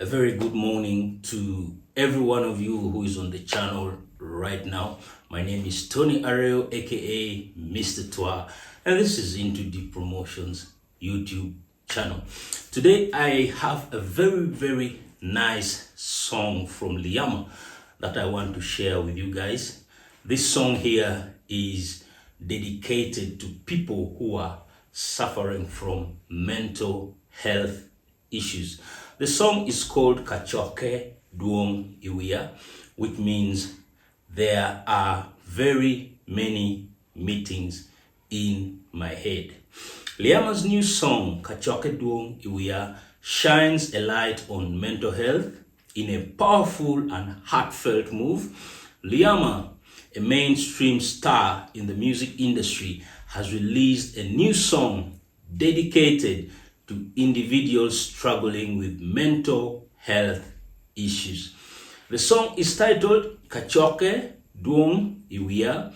A very good morning to every one of you who is on the channel right now. My name is Tony Areo, aka Mr. Twa, and this is Into Deep Promotions YouTube channel. Today I have a very nice song from Liama that I want to share with you guys. This song here is dedicated to people who are suffering from mental health issues. The song is called Kacoke, Dwong, Wiya, which means there are very many meetings in my head. Liama's new song, Kacoke, Dwong, Wiya, shines a light on mental health in a powerful and heartfelt move. Liama, a mainstream star in the music industry, has released a new song dedicated to individuals struggling with mental health issues. The song is titled Kacoke, Dwong, Wiya,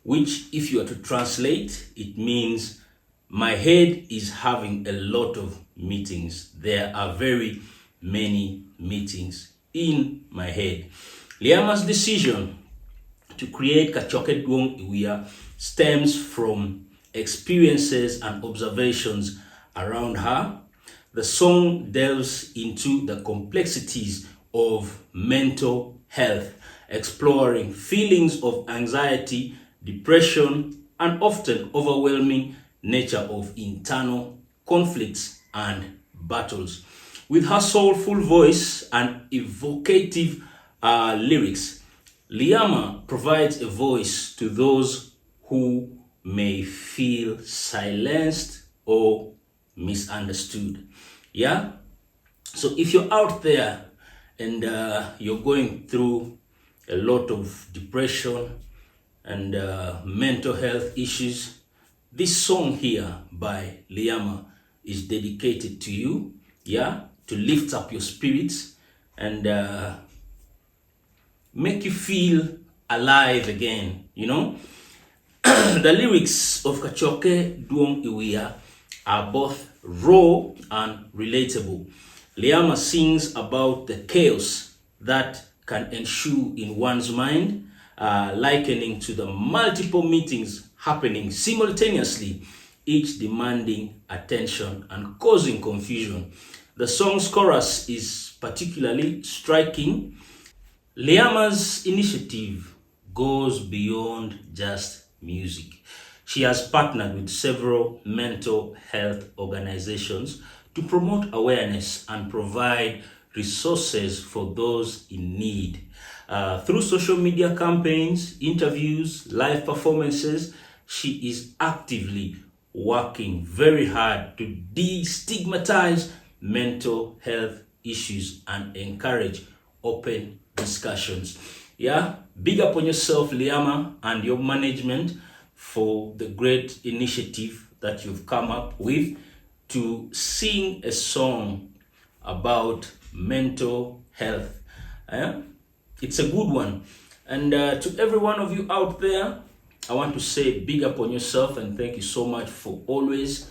which, if you are to translate, it means my head is having a lot of meetings. There are very many meetings in my head. Liama's decision to create Kacoke, Dwong, Wiya stems from experiences and observations around her. The song delves into the complexities of mental health, exploring feelings of anxiety, depression, and often overwhelming nature of internal conflicts and battles. With her soulful voice and evocative lyrics, Liama provides a voice to those who may feel silenced or misunderstood. Yeah, so if you're out there and you're going through a lot of depression and mental health issues, this song here by Liama is dedicated to you. Yeah, to lift up your spirits and make you feel alive again. You know, the lyrics of Kacoke, Dwong, Wiya are both raw and relatable. Liama sings about the chaos that can ensue in one's mind, likening to the multiple meetings happening simultaneously, each demanding attention and causing confusion. The song's chorus is particularly striking. Liama's initiative goes beyond just music. She has partnered with several mental health organizations to promote awareness and provide resources for those in need. Through social media campaigns, interviews, live performances, she is actively working very hard to destigmatize mental health issues and encourage open discussions. Yeah, big up on yourself, Liama, and your management for the great initiative that you've come up with to sing a song about mental health. It's a good one. And to every one of you out there, I want to say big up on yourself and thank you so much for always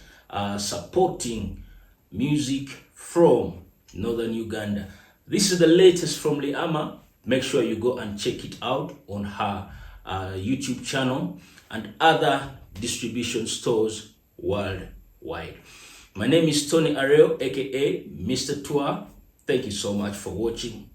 supporting music from Northern Uganda. This is the latest from Liama. Make sure you go and check it out on her YouTube channel and other distribution stores worldwide. My name is Tony Areo, aka Mr. Twa. Thank you so much for watching.